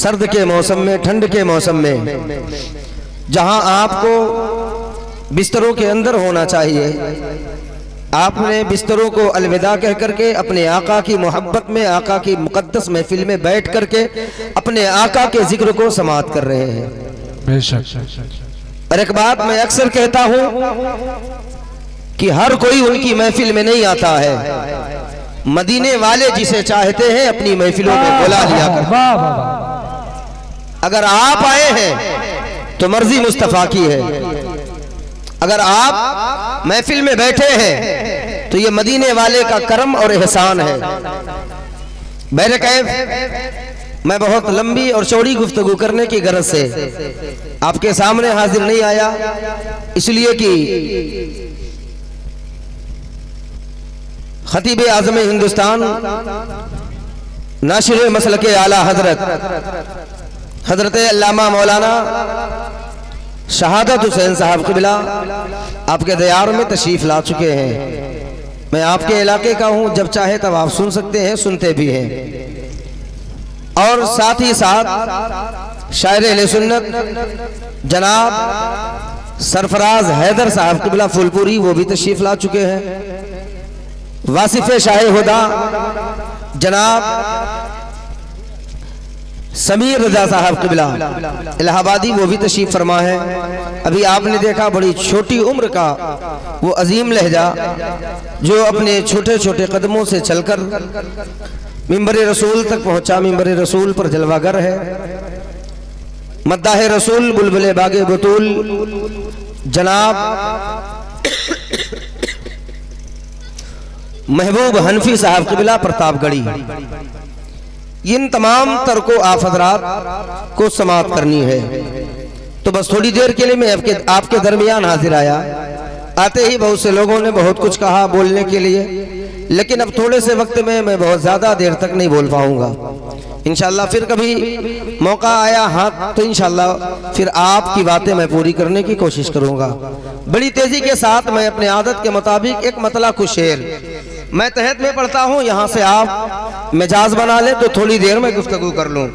सर्द के मौसम में, ठंड के मौसम में, जहां आपको बिस्तरों के अंदर होना चाहिए, आपने बिस्तरों को अलविदा कह करके अपने आका की मोहब्बत में, आका की मुकद्दस महफिल में बैठ करके अपने आका के जिक्र को समाअत कर रहे हैं। और एक बात मैं अक्सर कहता हूं कि हर कोई उनकी महफिल में नहीं आता है, मदीने वाले जिसे चाहते हैं अपनी महफिलों में बुला लिया कर। अगर आप आए हैं तो मर्जी मुस्तफा की है, अगर आप महफिल में बैठे हैं तो ये मदीने वाले का करम और एहसान है। मेरे कैफ मैं बहुत लंबी और चौड़ी गुफ्तगू करने की गरज से आपके सामने हाजिर नहीं आया, इसलिए कि खतीब आज़म हिंदुस्तान नाशिर मसलके आला हजरत अल्लामा मौलाना शहादत हुसैन साहब क़िबला आपके दयार में तशरीफ ला चुके हैं। मैं आपके इलाके का हूं, जब चाहे तब आप सुन सकते हैं, सुनते भी हैं। और साथ ही साथ शायर अहले सुन्नत जनाब सरफराज हैदर साहब क़िबला फुलपुरी, वो भी तशरीफ ला चुके हैं। वासिफ शाह हुदा जनाब समीर रजा साहब क़िबला इलाहाबादी, वो भी तशरीफ फरमा है। अभी आपने देखा बड़ी छोटी उम्र का वो अजीम लहजा जो अपने छोटे छोटे कदमों से चलकर मिंबर रसूल तक पहुंचा, मिंबर रसूल पर जलवागर है। मद्दाह रसूल बुलबुले बागे बतूल जनाब महबूब हनफी साहब क़िबला प्रतापगढ़ी, इन तमाम तरको आप हज़रात को समाअत करनी है। तो बस थोड़ी देर के लिए मैं आपके दरमियान हाजिर आया। आते ही बहुत से लोगों ने बहुत कुछ कहा बोलने के लिए, लेकिन अब थोड़े से वक्त में मैं बहुत ज़्यादा देर तक नहीं बोल पाऊंगा। इंशाल्लाह फिर कभी मौका आया हाथ तो इंशाल्लाह फिर आपकी बातें मैं पूरी करने की कोशिश करूंगा। बड़ी तेजी के साथ मैं अपने आदत के मुताबिक एक मतला कुछ शेर मैं तहत में पढ़ता हूं, यहां से आप मिजाज बना ले तो थोड़ी देर में गुफ्तगू कर लूं।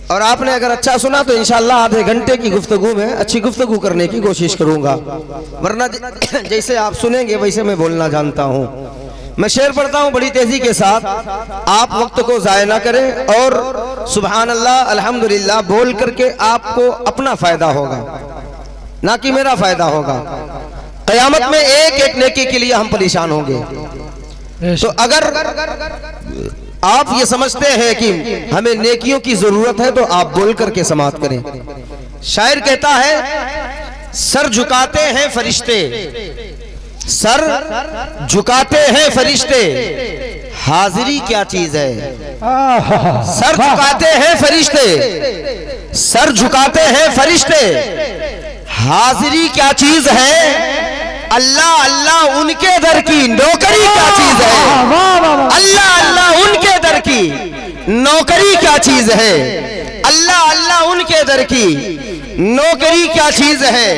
और आपने अगर अच्छा सुना तो इंशाल्लाह आधे घंटे की गुफ्तगू में अच्छी गुफ्तगू करने की कोशिश करूंगा, वरना जैसे आप सुनेंगे वैसे मैं बोलना जानता हूं। मैं शेर पढ़ता हूं बड़ी तेजी के साथ, आप वक्त को जाया ना करें और सुभान अल्लाह अल्हम्दुलिल्लाह बोल करके आपको अपना फायदा होगा, ना कि मेरा फायदा होगा। कयामत में एक एक नेकी के लिए हम परेशान होंगे। तो अगर आप ये समझते हैं कि हमें नेकियों की जरूरत है तो आप बोल करके समाअत करें। शायर कहता है सर झुकाते हैं फरिश्ते, सर झुकाते हैं फरिश्ते, हाजिरी क्या चीज है। सर झुकाते हैं फरिश्ते, सर झुकाते हैं फरिश्ते, हाजिरी क्या चीज है। अल्लाह अल्लाह उनके दर की नौकरी क्या चीज है। अल्लाह अल्लाह उनके दर की नौकरी क्या चीज है। अल्लाह अल्लाह उनके दर की नौकरी क्या चीज है।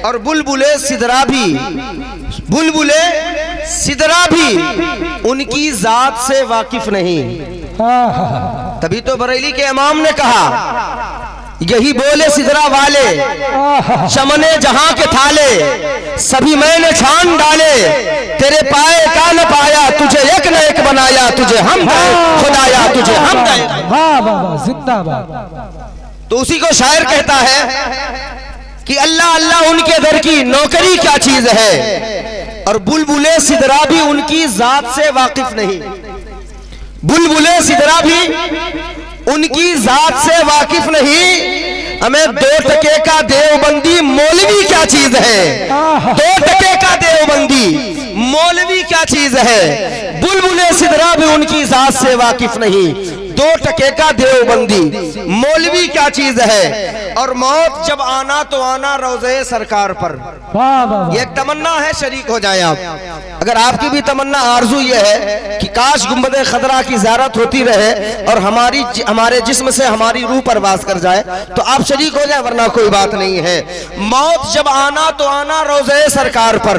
और बुलबुले सिदरा भी, बुलबुले सिदरा भी उनकी जात से वाकिफ नहीं। तभी तो बरेली के इमाम ने कहा यही बोले सिदरा वाले, चमने जहां के थाले, सभी मैंने छान डाले, तेरे पाए का न पाया, तुझे एक न एक बनाया, तुझे हम दे खुदाया, तुझे हम दे। तो उसी को शायर कहता है कि अल्लाह अल्लाह उनके दर की नौकरी क्या चीज है। और बुलबुले सिदरा भी उनकी जात से वाकिफ नहीं। बुलबुले सिदरा भी उनकी जात से वाकिफ नहीं। हमें 2 टके का देवबंदी मौलवी क्या चीज है। 2 टके का देवबंदी मौलवी क्या चीज है। बुलबुले सिदरा भी उनकी जात से वाकिफ नहीं। 2 टके का देवबंदी मौलवी क्या चीज है। और मौत जब आना तो आना रोज़े सरकार पर। ये एक तमन्ना है, शरीक हो जाए आप। अगर आपकी भी तमन्ना आरजू ये है कि काश गुंबद खदरा की ज़ियारत होती रहे और हमारे जिस्म से हमारी रूह परवाज कर जाए तो आप शरीक हो जाए, वरना कोई बात नहीं है। मौत जब आना तो आना रोज़े सरकार पर।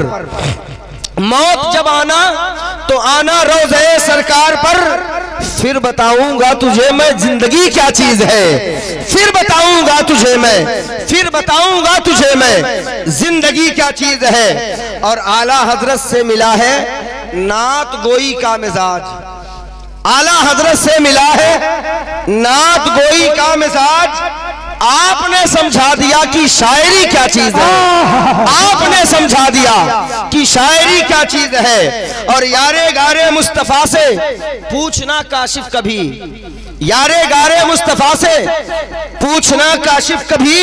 मौत जब आना तो आना रोज़े सरकार पर, फिर बताऊंगा तुझे मैं जिंदगी क्या चीज है, फिर बताऊंगा तुझे मैं, फिर बताऊंगा तुझे मैं जिंदगी क्या चीज है। और आला हजरत से मिला है नात गोई का मिजाज, आला हजरत से मिला है नात गोई का मिजाज। आपने समझा दिया कि शायरी क्या चीज है, आपने समझा दिया कि शायरी क्या चीज है। और यारे गारे मुस्तफा से पूछना काशिफ कभी, यारे गारे मुस्तफा से पूछना काशिफ कभी,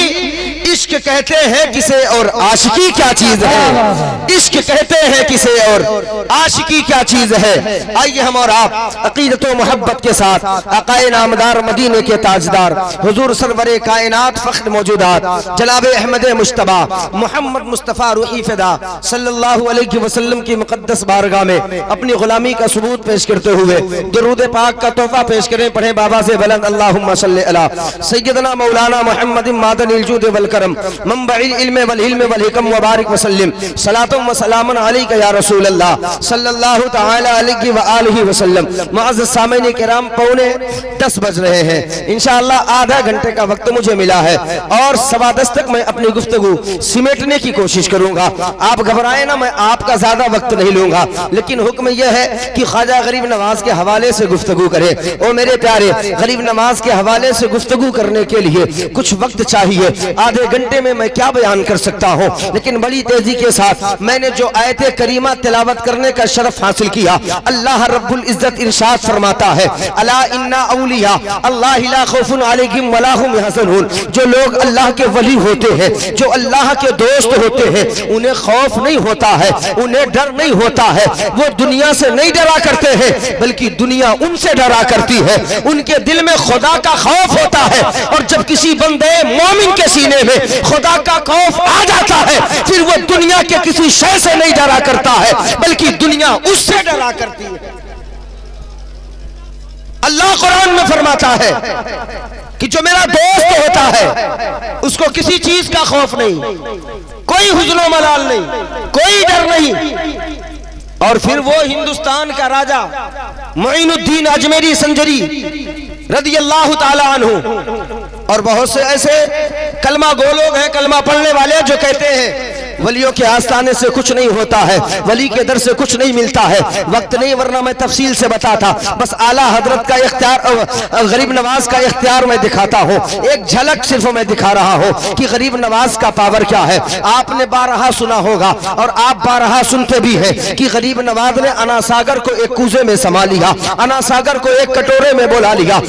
इश्क कहते हैं किसे और आशिकी क्या चीज है, इश्क कहते हैं किसे और आशिकी क्या चीज है। आइए हम और आप अकीदत व मोहब्बत के साथ आकाए नामदार मदीने के ताजदार हुजूर सरवरे कायनात फख्र मौजूदात जनाब अहमद मुश्तबा मोहम्मद मुस्तफ़ा रूही फिदा सल्लल्लाहु अलैहि वसल्लम की मुक़द्दस बारगाह में अपनी गुलामी का सबूत पेश करते हुए दुरूद पाक का तोहफा पेश करें। पढ़े बाबा से बुलंद अल्लाहुम्मा सल्लि अला सय्यदना मौलाना मुहम्मद मादनिल जूद वल करम मंबइल इल्म वल हिल्म वल हिकम व बारिक वसल्लम सलातुम व सलामुन अलैका या रसूल अल्लाह सल्लल्लाहु तआला अलैहि व आलिहि वसल्लम। मुअज़्ज़ज़ सामीन किराम, 9:45 बज रहे हैं। इंशाअल्लाह आधा घंटे का वक्त मुझे मिला है और 10:15 तक मैं अपनी गुफ्तगू सिमेटने की कोशिश करूंगा। आप घबराए ना, मैं आपका ज्यादा वक्त नहीं लूंगा, लेकिन हुक्म यह है कि ख्वाजा गरीब नवाज के हवाले से गुफ्तगू करें। ओ मेरे प्यारे, गरीब नवाज के हवाले से गुफ्तगू करने के लिए कुछ वक्त चाहिए। आधे घंटे में मैं क्या बयान कर सकता हूँ, लेकिन बड़ी तेजी के साथ मैंने जो आयत करीमा तिलावत करने का शरफ हासिल किया, अल्लाह रब्बुल इज्जत इरशाद फरमाता है अला इन्ना औलिया अल्लाह ला खौफुन अलैहिम वला हुम यहज़नून। जो लोग अल्लाह के वली होते हैं, जो अल्लाह के दोस्त होते हैं, उन्हें खौफ नहीं होता है, उन्हें डर नहीं होता है। वो दुनिया से नहीं डरा करते हैं, बल्कि दुनिया उनसे डरा करती है। उनके दिल में खुदा का खौफ होता है, और जब किसी बंदे मोमिन के सीने में खुदा का खौफ आ जाता है, फिर वो दुनिया के किसी शय से नहीं डरा करता है, बल्कि दुनिया उससे डरा करती है। अल्लाह कुरान में फरमाता है कि जो मेरा दोस्त होता है उसको किसी चीज का खौफ नहीं, कोई हुज़्न मलाल नहीं, कोई डर नहीं। और फिर वो हिंदुस्तान का राजा मुइनुद्दीन अजमेरी संजरी रदी अल्लाह ताला अन्हु, और बहुत से ऐसे कलमा गो लोग हैं, कलमा पढ़ने वाले, जो कहते हैं वलियों के आस्थाने से कुछ नहीं होता है, वली के दर से कुछ नहीं मिलता है। वक्त नहीं, वरना मैं तफसील से बताता। बस आला हजरत का इख्तियार, गरीब नवाज का इख्तियार मैं दिखाता हूँ। एक झलक सिर्फ मैं दिखा रहा हूँ कि गरीब नवाज का पावर क्या है। आपने बारहा सुना होगा और आप बारहा सुनते भी हैं कि गरीब नवाज ने अना सागर को एक कूजे में समा लिया, अना सागर को एक कटोरे में बोला लिया।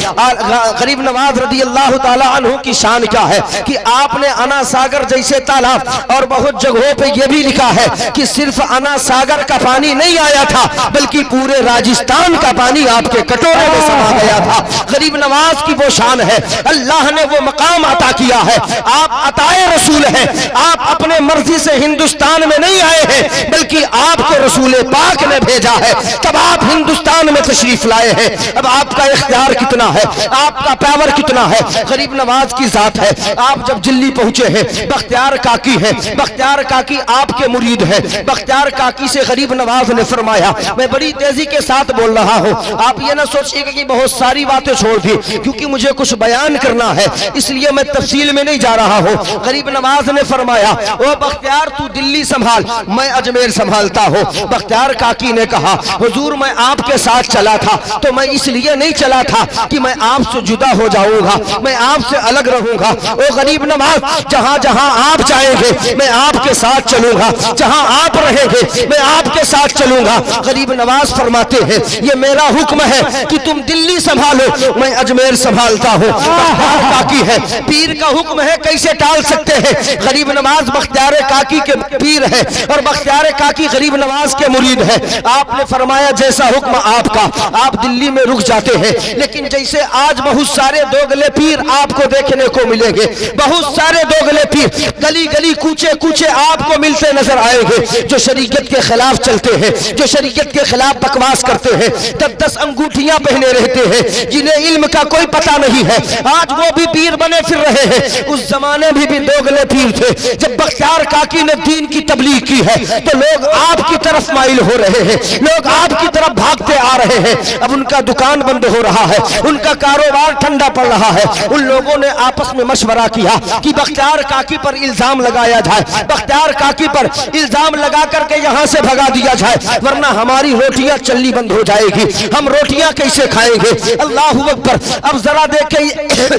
गरीब नवाज रदी अल्लाह ताला अन्हु की शान क्या है कि आपने अना सागर जैसे तालाब, और बहुत जगहों पे ये भी लिखा है कि सिर्फ अना सागर का पानी नहीं आया था, बल्कि पूरे राजस्थान का पानी आपके कटोरे में समा गया था। गरीब नवाज की वो शान है, अल्लाह ने वो मकाम अता किया है। आप अताए रसूल हैं, आप अपने मर्जी से हिंदुस्तान में नहीं आए हैं, बल्कि आपको रसूल पाक ने भेजा है, तब आप हिंदुस्तान में तशरीफ लाए हैं। अब आपका इख्तियार कितना है, आपका पावर कितना है, गरीब नवाज की जात है। आप जब दिल्ली पहुंचे हैं, बख्तियार काकी है, बख्तियार काकी आपके मुरीद है। बख्तियार काकी से गरीब नवाज ने फरमाया, मैं बड़ी तेजी के साथ बोल रहा हूँ, आप ये ना सोचिएगा कि बहुत सारी बातें छोड़ दी, क्योंकि मुझे कुछ बयान करना है, इसलिए मैं तफसील में नहीं जा रहा हूँ। गरीब नवाज ने फरमाया, ओ बख्तियार तू दिल्ली संभाल, मैं अजमेर संभालता हूँ। बख्तियार काकी ने कहा, हुजूर मैं आपके साथ चला था, तो मैं इसलिए नहीं चला था कि मैं आपसे जुदा हो जाऊंगा, मैं आपसे अलग रहूंगा। ओ गरीब नवाज, जहां जहां आप जाएंगे मैं आपके साथ चलूंगा, जहां आप रहेंगे मैं आपके साथ चलूंगा। गरीब नवाज फरमाते हैं, ये मेरा हुक्म है कि तुम दिल्ली संभालो, मैं अजमेर संभालता हूँ। काकी है, पीर का हुक्म है, कैसे टाल सकते हैं। गरीब नवाज बख्तियार काकी के पीर है और बख्तियार काकी गरीब नवाज के मुरीद है। आपने फरमाया जैसा हुक्म आपका, आप दिल्ली में रुक जाते हैं। लेकिन जैसे आज बहुत सारे दोगले पीर आपको देखने को मिलेंगे, बहुत सारे दोगले पीर गली गली कूचे कूचे आपको मिलते नजर आएंगे जो शरीयत के खिलाफ चलते हैं, जो शरीयत के खिलाफ बकवास करते हैं, 10-10 अंगूठियां पहने रहते हैं, जिन्हें इल्म का कोई पता नहीं है, आज वो भी पीर बने फिर रहे हैं। उस जमाने भी दोगले पीर थे। जब बख्तियार काकी ने दीन की तबलीग की है तो लोग आपकी तरफ माइल हो रहे हैं, लोग आपकी तरफ भागते आ रहे हैं। अब उनका दुकान बंद हो रहा है, उनका कारोबार ठंडा पड़ रहा है। उन लोगों ने आपस में मशवरा किया कि बख्तियार काकी पर इल्जाम लगाया जाए, बख्तियार काकी पर इल्जाम लगा करके यहाँ से भगा दिया जाए, वरना हमारी रोटियां चलनी बंद हो जाएगी, हम रोटियां कैसे खाएंगे। अल्लाहू अकबर। अब जरा देखे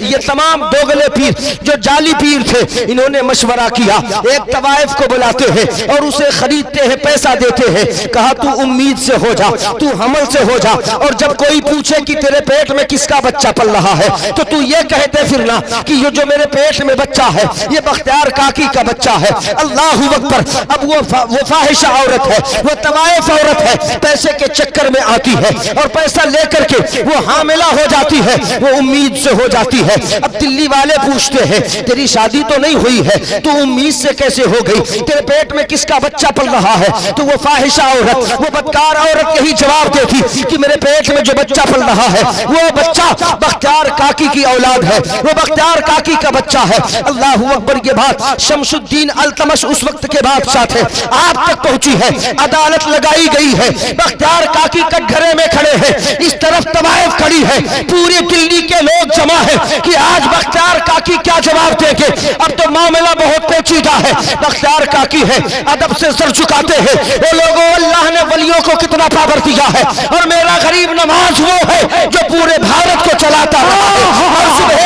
ये तमाम दोगले पीर जो जाली पीर थे, इन्होंने मशवरा किया, एक तवाइफ को बुलाते हैं और उसे खरीदते हैं, पैसा देते हैं, कहा तू उम्मीद से हो जा, तू हमल से हो जा, और जब कोई पूछे कि तेरे पेट में किसका बच्चा पल रहा है तो तू ये कहते फिरना कि ये जो मेरे पेट में बच्चा है ये बख्तियार काकी का बच्चा है। अल्लाहू अकबर। अब वो फाहिशा औरत है, वो तवाइफ औरत है, पैसे के चक्कर में आती है और पैसा लेकर के वो हामिला हो जाती है, वो उम्मीद से हो जाती है। अब दिल्ली वाले पूछते हैं तेरी शादी तो नहीं हुई है, तू उम्मीद से कैसे हो गई, तेरे पेट में किसका बच्चा पल रहा है। तो वो फाहिशा औरत, वो बदकार औरत यही जवाब देती कि मेरे पेट में जो बच्चा पल रहा है वो बच्चा बख्तियार काकी की औलाद है, वो बख्तियार काकी का बच्चा है। अल्लाहू अकबर। ये बात शमशुद्दीन अल्तमश उस वक्त के बादशाह थे, आप तक पहुंची है, अदालत लगाई गई है, बख्तियार काकी कटघरे में खड़े हैं, इस तरफ तवाइफ खड़ी है, पूरी दिल्ली के लोग जमा है कि आज बख्तियार काकी क्या जवाब देंगे। अब तो मामला बहुत पेचीदा है, बख्तियार काकी है, अदब से सर झुकाते हैं। वो लोगों, अल्लाह ने वलियों को कितना पावर दिया है, और मेरा गरीब नमाज वो है जो पूरे भारत को चलाता रहा है और सुबह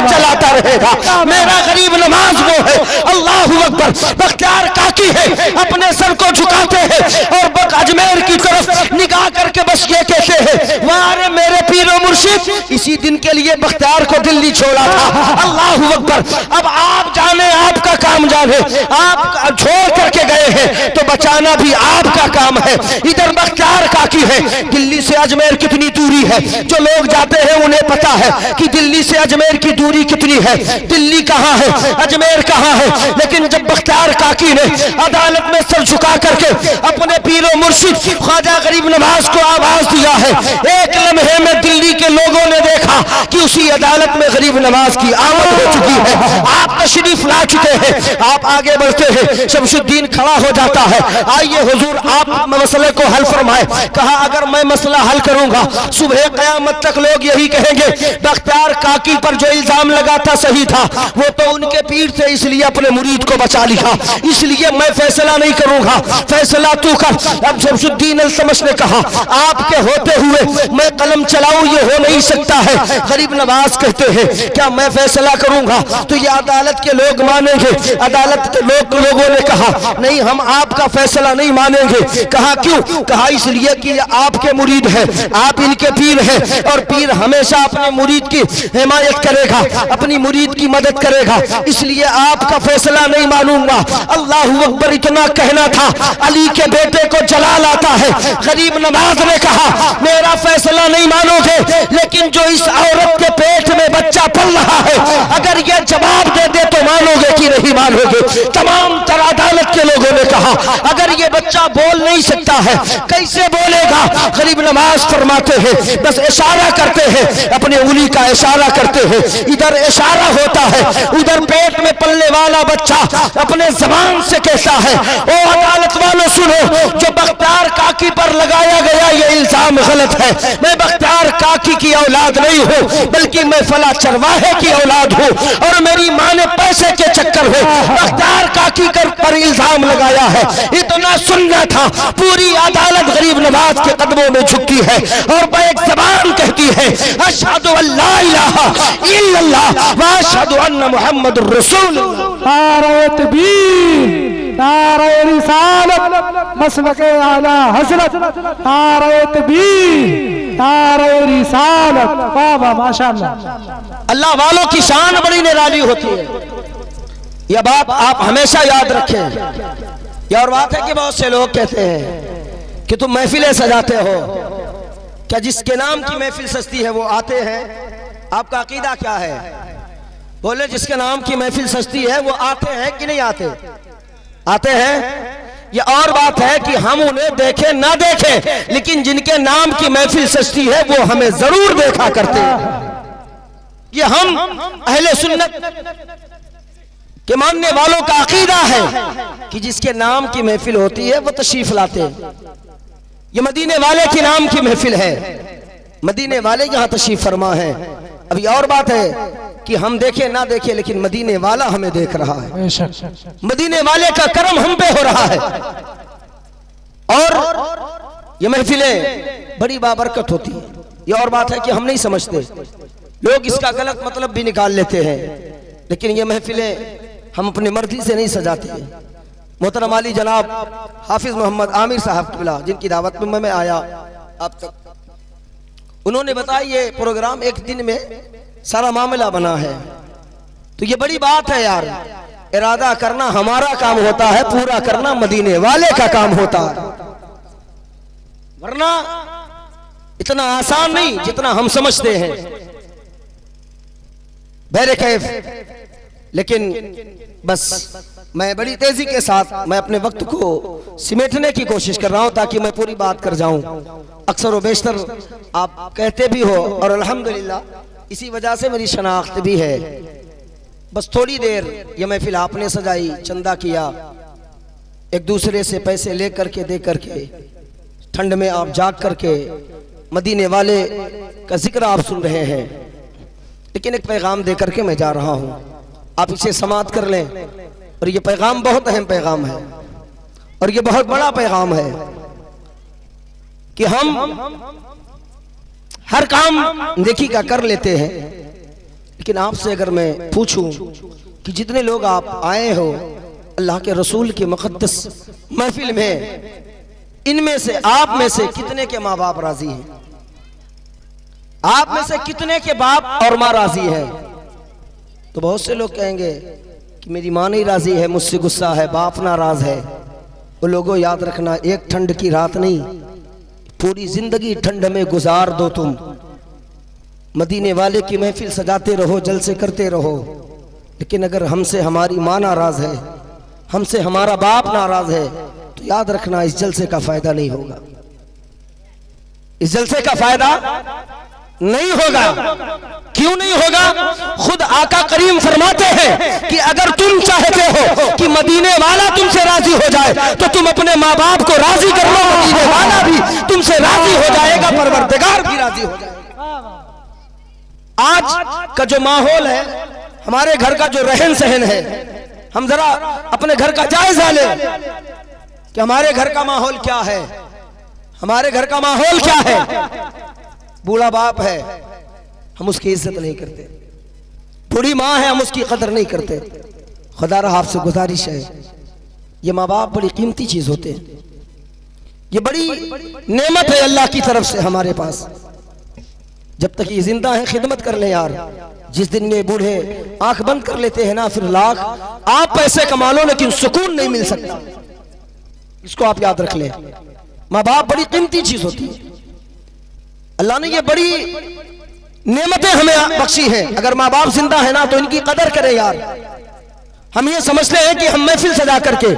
चलाता रहेगा। मेरा गरीब नमाज वो है। अल्लाहू अकबर। बख्तियार काकी है, अपने सर को झुकाते हैं और अजमेर की तरफ निगाह करके बस ये कहते हैं वारे मेरे पीरो मुर्शिद, इसी दिन के लिए बख्तियार को दिल्ली छोड़ा था। अल्लाहू अकबर। अब आप जाने, आपका काम जाने, आप छोड़ करके गए हैं तो बचाना भी आपका काम है। इधर बख्तियार काकी है, दिल्ली से अजमेर कितनी दूरी है, जो लोग जाते हैं उन्हें पता है कि दिल्ली से अजमेर की दूरी कितनी है, दिल्ली कहाँ है, अजमेर कहाँ है। लेकिन जब बख्तियार काकी ने अदालत में सर झुका करके अपने पीरो मुर्शिद ख्वाजा गरीब नवाज को आवाज दिया है, एक लम्हे में दिल्ली के लोगों ने देखा कि उसी अदालत में गरीब नवाज की आमद हो चुकी है, आप तशरीफ ला चुके हैं। आप आगे बढ़ते हैं, शमशुद्दीन खड़ा हो जाता है, आइए हुजूर आप मसले को हल फरमाए। कहा अगर मैं मसला हल करूंगा सुबह कयामत तक लोग यही कहेंगे बख्तियार काकी पर जो इल्जाम लगा था सही था, वो तो उनके पीर थे इसलिए अपने मुरीद को बचा लिया, इसलिए मैं फैसला नहीं करूंगा, फैसला तू कर। अब शमशुद्दीन अल्तमश ने कहा आपके होते हुए मैं कलम चलाऊं ये हो नहीं सकता है। गरीब नवाज कहते हैं क्या मैं फैसला करूंगा तो ये अदालत के लोग मानेंगे। अदालत के लोगों ने कहा नहीं, हम आपका फैसला नहीं मानेंगे। कहा क्यों? कहा इसलिए कि आपके मुरीद हैं, आप इनके पीर हैं, और पीर हमेशा अपने मुरीद की हिमायत करेगा, अपनी मुरीद की मदद करेगा, इसलिए आपका फैसला नहीं मानूंगा। अल्लाहू अकबर। इतना कहना था, अली के बेटे को जलाल आता है। गरीब नवाज ने कहा मेरा फैसला नहीं मानोगे, लेकिन जो इस औरत के पेट में बच्चा पल रहा है अगर यह जवाब दे दे तो मानोगे कि नहीं मानोगे। तमाम तर अदालत के लोगों ने कहा अगर ये बच्चा बोल नहीं सकता है कैसे बोलेगा। गरीब नवाज फरमाते हैं बस इशारा करते हैं, अपने उंगली का इशारा करते हैं, इधर इशारा होता है, उधर पेट में पलने वाला बच्चा अपने जबान से कहता है ओ अदालत वालों सुनो, जो बख्तियार काकी पर लगाया गया ये इल्जाम गलत है। मैं बख्तियार काकी की औलाद नहीं हूँ, बल्कि मैं फला चरवाहे की औलाद हूँ, और मेरी माँ ने पैसे के चक्कर में बख्तियार काकी पर इल्जाम लगाया है। इतना सुनना था। पूरी अदालत गरीब नवाज के कदमों में झुकती है और बैक ज़बान कहती है अशहदु अल्ला इलाहा इल्लल्लाह व अशहदु अन्ना मुहम्मदुर रसूलुल्लाह। नारे तकबीर, नारे रिसालत, मसलके आला हज़रत, नारे तकबीर, नारे रिसालत। वाह वाह माशाअल्लाह। अल्लाह वालों की शान बड़ी निराली होती है, यह बात आप हमेशा याद रखें। यह और बात है कि बहुत से लोग कहते हैं कि तुम महफिलें सजाते हो, क्या जिसके नाम की महफिल सजती है वो आते हैं? आपका अकीदा क्या है? बोले जिसके नाम की महफिल सजती है वो आते हैं कि नहीं आते? आते हैं। ये और बात है कि हम उन्हें देखें ना देखें, लेकिन जिनके नाम की महफिल सजती है वो हमें जरूर देखा करते हैं। ये हम अहले सुन्नत के मानने वालों का अकीदा है कि जिसके नाम की महफिल होती है वो तशरीफ लाते हैं। ये मदीने वाले के नाम की महफिल है, मदीने वाले यहां तशरीफ फरमा है। अभी और बात है कि हम देखें ना देखें, लेकिन मदीने वाला हमें देख रहा है, मदीने वाले का करम हम पे हो रहा है। और ये महफिलें बड़ी बाबरकत होती है। ये और बात है कि हम नहीं समझते, लोग इसका गलत मतलब भी निकाल लेते हैं, लेकिन ये महफिलें हम अपनी मर्जी से नहीं सजाते हैं। मोहतरम आली जनाब हाफिज मोहम्मद आमिर साहब क़िबला, जिनकी दावत में मैं आया अब तक, उन्होंने बताया ये प्रोग्राम एक दिन में सारा मामला बना है। तो ये बड़ी बात है यार, इरादा करना हमारा काम होता है, पूरा करना मदीने वाले का काम होता है। वरना इतना आसान नहीं जितना हम समझते हैं। बहरे कैफ, लेकिन बस मैं बड़ी तेजी के साथ मैं अपने वक्त को सिमेटने की कोशिश कर रहा हूं ताकि मैं पूरी बात कर जाऊं। अक्सर व बेशतर आप कहते भी हो और अल्हम्दुलिल्लाह इसी वजह से मेरी शनाख्त भी है। बस थोड़ी देर ये महफिल आपने सजाई, चंदा किया, एक दूसरे से पैसे ले करके दे करके, ठंड में आप जाग करके मदीने वाले का जिक्र आप सुन रहे हैं। लेकिन एक पैगाम दे करके मैं जा रहा हूं, आप इसे समाअत कर लें। और ये पैगाम बहुत अहम पैगाम है और ये बहुत बड़ा पैगाम है कि हम हर काम नेकी का कर लेते हैं, लेकिन आपसे अगर मैं पूछूं कि जितने लोग आप आए हो अल्लाह के रसूल की मुक़द्दस महफिल में, इनमें से आप में से कितने के माँ बाप राजी हैं? आप में से कितने के बाप और माँ राजी है? तो बहुत से लोग कहेंगे कि मेरी माँ नहीं राजी है, मुझसे गुस्सा है, बाप नाराज है। वो लोगों याद रखना, एक ठंड की रात नहीं, पूरी जिंदगी ठंड में गुजार दो तुम। मदीने वाले की महफिल सजाते रहो, जलसे करते रहो, लेकिन अगर हमसे हमारी माँ नाराज है, हमसे हमारा बाप नाराज है, तो याद रखना इस जलसे का फायदा नहीं होगा, इस जलसे का फायदा नहीं होगा। क्यों नहीं होगा? खुद आका करीम फरमाते हैं कि अगर तुम चाहते हो कि मदीने वाला तुमसे राजी हो जाए तो तुम अपने माँ बाप को राजी कर लो, मदीने वाला भी तुमसे राजी हो जाएगा, परवरदिगार भी राजी हो जाएगा। आज का जो माहौल है, हमारे घर का जो रहन सहन है, हम जरा अपने घर का जायजा लें कि हमारे घर का माहौल क्या है। हमारे घर का माहौल क्या है? बूढ़ा बाप है, हम उसकी इज्जत नहीं करते, बूढ़ी माँ है, हम उसकी कदर नहीं करते। खुदा रहा आपसे गुजारिश है, ये माँ बाप बड़ी कीमती चीज होते हैं, ये बड़ी नेमत है अल्लाह की तरफ से हमारे पास। जब तक ये जिंदा है खिदमत कर ले यार। जिस दिन ये बूढ़े आंख बंद कर लेते हैं ना, फिर लाख आप पैसे कमा लो लेकिन सुकून नहीं मिल सकता। इसको आप याद रख ले। माँ बाप बड़ी कीमती चीज होती है, अल्लाह ने ये बड़ी नेमतें हमें बख्शी हैं। अगर माँ बाप जिंदा है ना तो इनकी कदर करें यार। हम ये समझते हैं कि हम महफिल सजा करके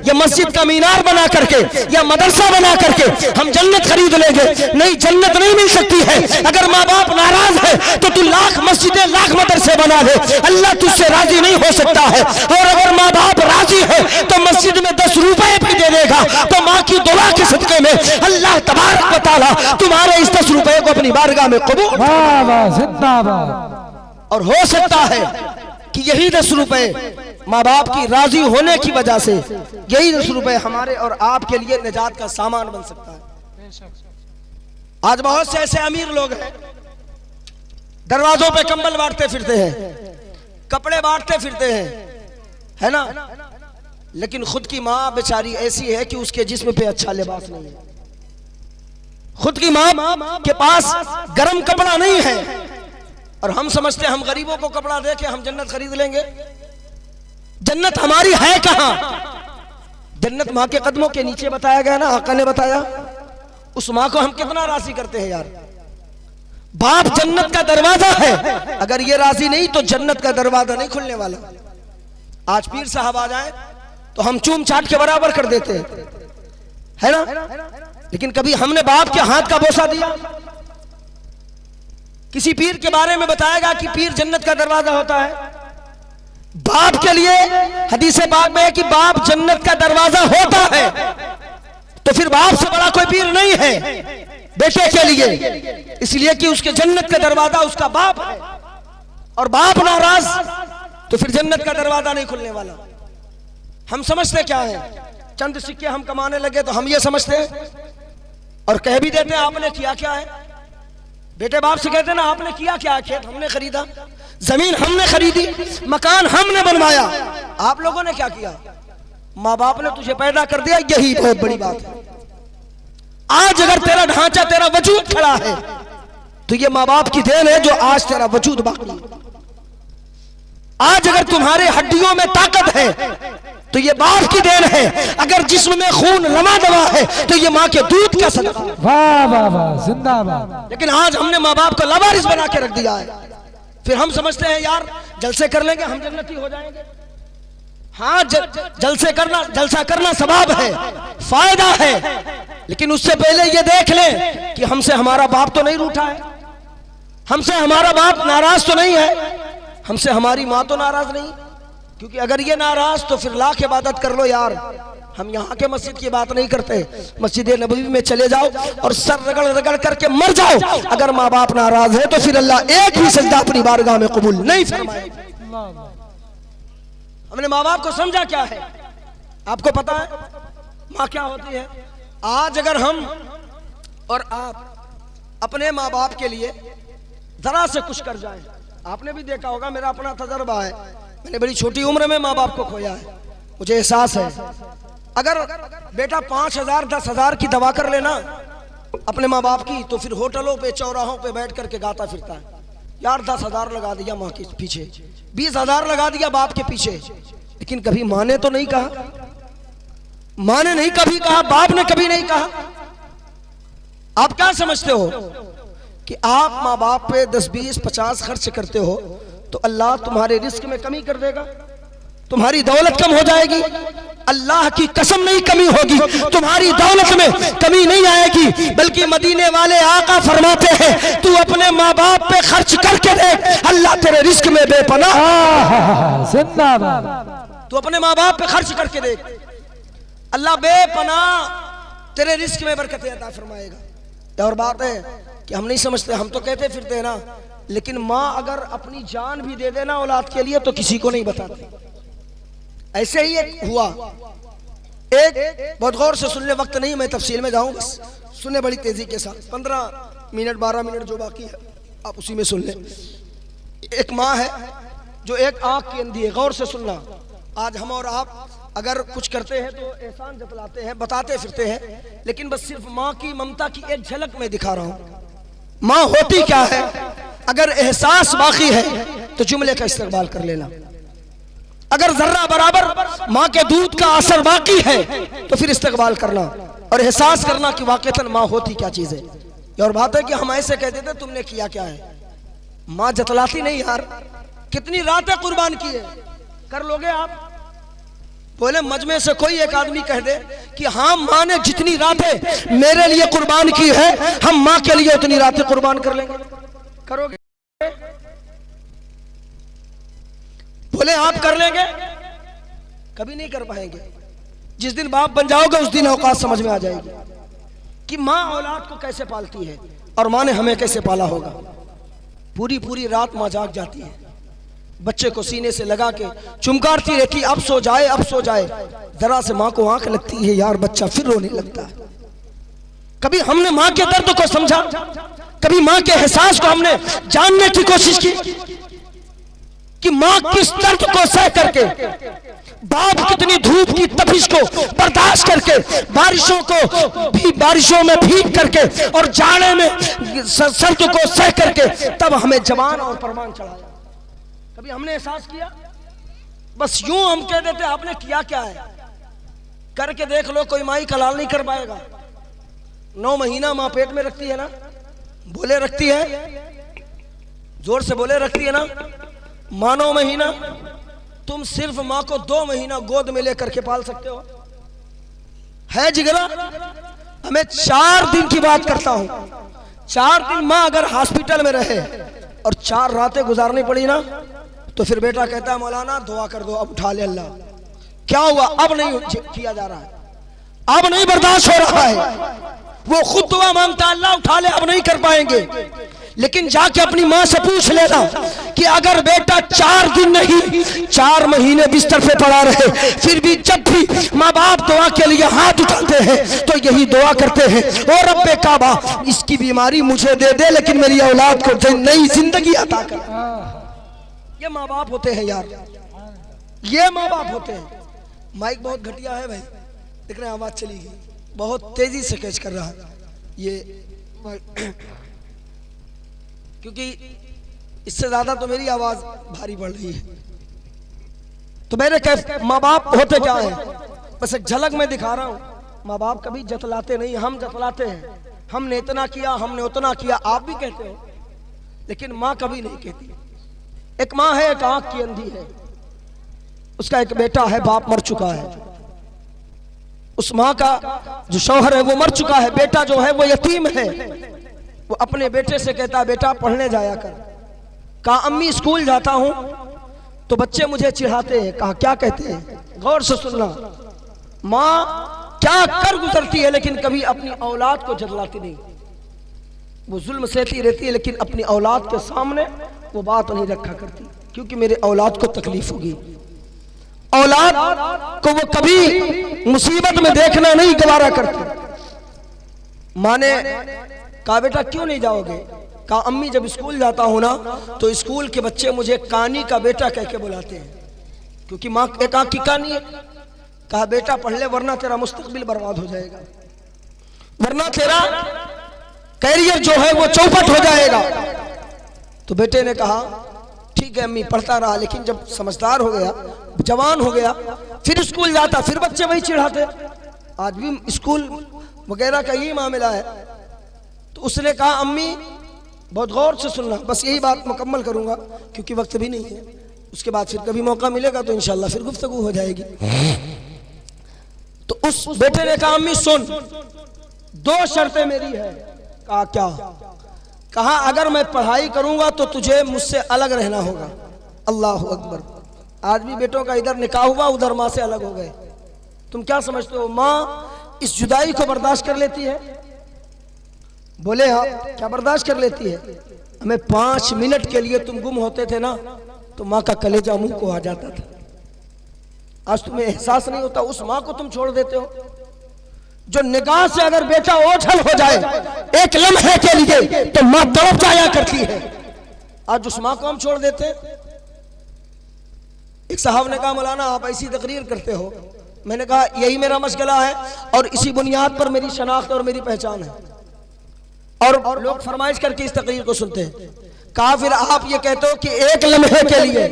या मस्जिद का मीनार बना करके या मदरसा बना करके हम जन्नत खरीद लेंगे। नहीं, जन्नत नहीं मिल सकती है। अगर माँ बाप नाराज है तो तू लाख मस्जिदें लाख मदरसे बना ले, अल्लाह तुझसे राजी नहीं हो सकता है। और अगर माँ बाप राजी है तो मस्जिद में 10 रुपए भी दे देगा तो माँ की दुआ के सदके में अल्लाह तबारक व तआला तुम्हारे इस 10 रुपए को अपनी बारगाह में कबूल। और हो सकता है कि यही 10 रुपए माँ बाप की राजी होने की वजह से, यही 10 रुपए हमारे और आपके लिए निजात का सामान बन सकता है। आज बहुत से ऐसे अमीर लोग हैं, दरवाजों पे कंबल बांटते फिरते हैं, कपड़े बांटते फिरते हैं, है ना, लेकिन खुद की माँ बेचारी ऐसी है कि उसके जिस्म पे अच्छा लिबास नहीं है। खुद की माँ के पास गर्म कपड़ा नहीं है और हम समझते हैं हम गरीबों को कपड़ा दे के हम जन्नत खरीद लेंगे। जन्नत हमारी है कहां? जन्नत माँ के कदमों के नीचे बताया गया ना, आका ने बताया। उस माँ को हम कितना राजी करते हैं यार। बाप जन्नत का दरवाजा है, अगर ये राजी नहीं तो जन्नत का दरवाजा नहीं खुलने वाला। आज पीर साहब आ जाए तो हम चूम चाट के बराबर कर देते हैं, है ना। लेकिन कभी हमने बाप के हाथ का बोसा दिया? किसी पीर के बारे में बताएगा कि पीर जन्नत का दरवाजा होता है। बाप के लिए हदीस पाक में है कि बाप जन्नत का दरवाजा होता है, तो फिर बाप से बड़ा कोई पीर नहीं है बेटे के लिए, इसलिए कि उसके जन्नत का दरवाजा उसका बाप है। और बाप नाराज तो फिर जन्नत का दरवाजा नहीं खुलने वाला। हम समझते क्या है, चंद सिक्के हम कमाने लगे तो हम ये समझते हैं और कह भी देते हैं आपने किया क्या है। बेटे बाप से कहते हैं ना आपने किया क्या, खेत हमने खरीदा, जमीन हमने खरीदी, मकान हमने बनवाया, आप लोगों ने क्या किया? माँ बाप ने तुझे पैदा कर दिया, यही बहुत बड़ी बात है। आज अगर तेरा ढांचा, तेरा वजूद खड़ा है तो ये माँ बाप की देन है जो आज तेरा वजूद बाकी है। आज अगर तुम्हारे हड्डियों में ताकत है तो ये बाप की देन है, अगर जिस्म में खून लमा दवा है तो ये माँ के दूध का सदका। वाह वाह वाह, जिंदाबाद। लेकिन आज हमने माँ बाप को लवारिस बना के रख दिया है। फिर हम समझते हैं यार जलसे कर लेंगे हम जन्नती हो जाएंगे। हाँ, जलसा करना सवाब है, फायदा है, लेकिन उससे पहले ये देख लें कि हमसे हमारा बाप तो नहीं रूठा है, हमसे हमारा बाप नाराज तो नहीं है, हमसे हमारी माँ तो नाराज नहीं। क्योंकि अगर ये नाराज तो फिर लाख इबादत कर लो यार, हम यहाँ के मस्जिद की बात नहीं करते, मस्जिद नबवी में चले जाओ और सर रगड़ रगड़ करके मर जाओ। अगर माँ बाप नाराज है तो फिर अल्लाह एक भी सजदा अपनी बारगाह में कबूल नहीं फरमाएगा। हमने माँ बाप को समझा क्या है? आपको पता है माँ क्या होती है? आज अगर हम और आप अपने माँ बाप के लिए जरा से कुछ कर जाएं, आपने भी देखा होगा, मेरा अपना तजर्बा है, मैंने बड़ी छोटी उम्र में माँ बाप को खोया है, मुझे एहसास है। अगर बेटा 5,000 10,000 की दवा कर लेना अपने माँ बाप की, तो फिर होटलों पे चौराहों पे बैठ करके गाता फिरता है यार 10,000 लगा दिया माँ के पीछे, 20,000 लगा दिया बाप के पीछे। लेकिन कभी माँ ने तो नहीं कहा, माँ ने नहीं कभी कहा, बाप ने कभी नहीं कहा। आप क्या समझते हो कि आप माँ बाप पे 10 20 50 खर्च करते हो तो अल्लाह तुम्हारे रिस्क में कमी कर देगा, तुम्हारी दौलत कम हो जाएगी? अल्लाह की कसम नहीं कमी होगी, तुम्हारी दौलत में कमी नहीं आएगी। बल्कि मदीने वाले आका फरमाते हैं तू अपने माँ बाप पे खर्च करके देख, अल्लाह तेरे रिस्क में बेपनाह। तू अपने माँ बाप पे खर्च करके देख, अल्लाह बेपनाह तेरे रिस्क में बरकतें अता फरमाएगा। और बात है कि हम नहीं समझते, हम तो कहते फिरते हैं ना, लेकिन माँ अगर अपनी जान भी दे देना औलाद के लिए तो किसी को नहीं बताती। ऐसे ही एक हुआ, एक बहुत गौर से सुन ले, वक्त नहीं मैं तफसील में जाऊं, बस सुने बड़ी तेजी के साथ, 15 मिनट 12 मिनट जो बाकी है आप उसी में सुन ले। एक माँ है जो एक आंख की अंधी है, गौर से सुनना। आज हम और आप अगर कुछ करते हैं तो एहसान जतलाते हैं, बताते फिरते हैं, लेकिन बस सिर्फ माँ की ममता की एक झलक मैं दिखा रहा हूँ। माँ होती क्या है? अगर एहसास बाकी है तो जुमले का इस्तेमाल कर लेना, अगर जर्रा बराबर माँ के दूध का असर बाकी है तो फिर इस्तेमाल करना और एहसास करना कि वाकईतन माँ होती क्या चीज है। और बात है कि हम ऐसे कहते थे तुमने किया क्या है, माँ जतलाती नहीं यार, कितनी रातें कुर्बान की है, कर लोगे आप? बोले मजमे से कोई एक आदमी कह दे कि हाँ माँ ने जितनी रातें मेरे लिए कुर्बान की है हम माँ के लिए उतनी रातें कुर्बान कर लेंगे, करोगे? बोले आप कर लेंगे? कभी नहीं कर पाएंगे। जिस दिन बाप बन जाओगे उस दिन औकात समझ में आ जाएगी कि माँ औलाद को कैसे पालती है और माँ ने हमें कैसे पाला होगा। पूरी पूरी रात माँ जाग जाती है, बच्चे को सीने से लगा के चुमकारती रहती, अब सो जाए अब सो जाए। जरा से माँ को आंख लगती है यार, बच्चा फिर रोने लगता है। कभी हमने माँ के दर्द को समझा, कभी माँ के एहसास को हमने जानने की कोशिश की कि माँ किस दर्द को सह करके, बाप कितनी धूप की तपिश को बर्दाश्त करके, बारिशों में भीग करके और जाड़े में सर्द को सह करके तब हमें जवान और परमान चढ़ाया। कभी हमने एहसास किया? बस यूं हम कह देते आपने किया क्या है, करके देख लो, कोई माई कलाल नहीं कर पाएगा। 9 महीना माँ पेट में रखती है ना, बोले रखती है, जोर से बोले रखती है ना, माँ 9 महीना तुम सिर्फ माँ को 2 महीना गोद में लेकर के पाल सकते हो? है जिगरा? हमें 4 दिन की बात करता हूं, 4 दिन माँ अगर हॉस्पिटल में रहे और 4 रातें गुजारनी पड़ी ना, तो फिर बेटा कहता है मौलाना दुआ कर दो, अब उठा ले अल्लाह। क्या हुआ? अब नहीं किया जा रहा है, अब नहीं बर्दाश्त हो रहा है। वो खुद दुआ मांगता, अल्लाह उठा ले, अब नहीं कर पाएंगे। लेकिन जाके अपनी माँ से पूछ लेना कि अगर बेटा 4 दिन नहीं 4 महीने बिस्तर पे पड़ा रहे, फिर भी जब भी माँ बाप दुआ के लिए हाथ उठाते हैं तो यही दुआ करते हैं, ओ रब्बे काबा इसकी बीमारी मुझे दे दे, लेकिन मेरी औलाद को नई जिंदगी अता कर। ये माँ बाप होते हैं यार, ये माँ बाप होते हैं। माइक बहुत घटिया है भाई, देख रहे हैं आवाज चली गई, बहुत तेजी से कैच कर रहा है ये, क्योंकि इससे ज्यादा तो मेरी आवाज भारी पड़ रही है। तो मेरे कह माँ बाप होते क्या है, बस एक झलक में दिखा रहा हूं। माँ बाप कभी जतलाते नहीं, हम जतलाते हैं। हमने इतना किया, हमने उतना किया, आप भी कहते हो, लेकिन माँ कभी नहीं कहती। एक माँ है, एक आंख की अंधी है, उसका एक बेटा है, बाप मर चुका है। उस माँ का जो शौहर है वो मर चुका है, बेटा जो है वो यतीम है। वो अपने बेटे से कहता है बेटा पढ़ने जाया कर। कहा अम्मी स्कूल जाता हूं तो बच्चे मुझे चिढ़ाते हैं। कहा क्या कहते हैं? गौर से सुनना, माँ क्या कर गुजरती है लेकिन कभी अपनी औलाद को जतलाती नहीं। वो जुल्म सहती रहती है लेकिन अपनी औलाद के सामने वो बात नहीं रखा करती, क्योंकि मेरे औलाद को तकलीफ होगी। औलाद को वो कभी मुसीबत में देखना नहीं गवारा करती। माँ ने कहा बेटा क्यों नहीं जाओगे? कहा अम्मी जब स्कूल जाता हूं ना तो स्कूल के बच्चे मुझे कानी का बेटा कह के बुलाते हैं, क्योंकि माँ एक आंख की कानी है। कहा बेटा पढ़ ले वरना तेरा मुस्तकबिल बर्बाद हो जाएगा, वरना तेरा कैरियर जो है वो चौपट हो जाएगा। तो बेटे ने कहा ठीक है अम्मी, पढ़ता रहा। लेकिन जब समझदार हो गया, जवान हो गया, फिर स्कूल जाता, फिर बच्चे वही चिढ़ाते। आज भी स्कूल वगैरह का यही मामला है। तो उसने कहा अम्मी बहुत गौर से सुनना, बस यही बात मुकम्मल करूंगा क्योंकि वक्त भी नहीं है, उसके बाद फिर कभी मौका मिलेगा तो इंशाल्लाह फिर गुफ्तगू हो जाएगी। तो उस बेटे ने कहा अम्मी सुन, 2 शर्तें मेरी है। कहा क्या? कहा अगर मैं पढ़ाई करूंगा तो तुझे मुझसे अलग रहना होगा। अल्लाह अकबर। आज भी बेटों का इधर निकाह हुआ, उधर माँ से अलग हो गए। तुम क्या समझते हो माँ इस जुदाई को बर्दाश्त कर लेती है? बोले हाँ, क्या बर्दाश्त कर लेती है? हमें 5 मिनट के लिए तुम गुम होते थे ना तो माँ का कलेजा मुंह को आ जाता था। आज तुम्हें एहसास नहीं होता, उस माँ को तुम छोड़ देते हो जो निगाह से अगर बेटा ओझल हो जाए एक लम्हे के लिए तो माँ तड़प जाया करती है। आज उस माँ को हम छोड़ देते हैं। एक साहब ने कहा मौलाना आप ऐसी तकरीर करते हो। मैंने कहा यही मेरा मशगला है और इसी बुनियाद पर मेरी शनाख्त और मेरी पहचान है, और लोग फरमाइश करके इस तकरीर को सुनते हैं। कहा फिर आप ये कहते हो कि एक लम्हे के लिए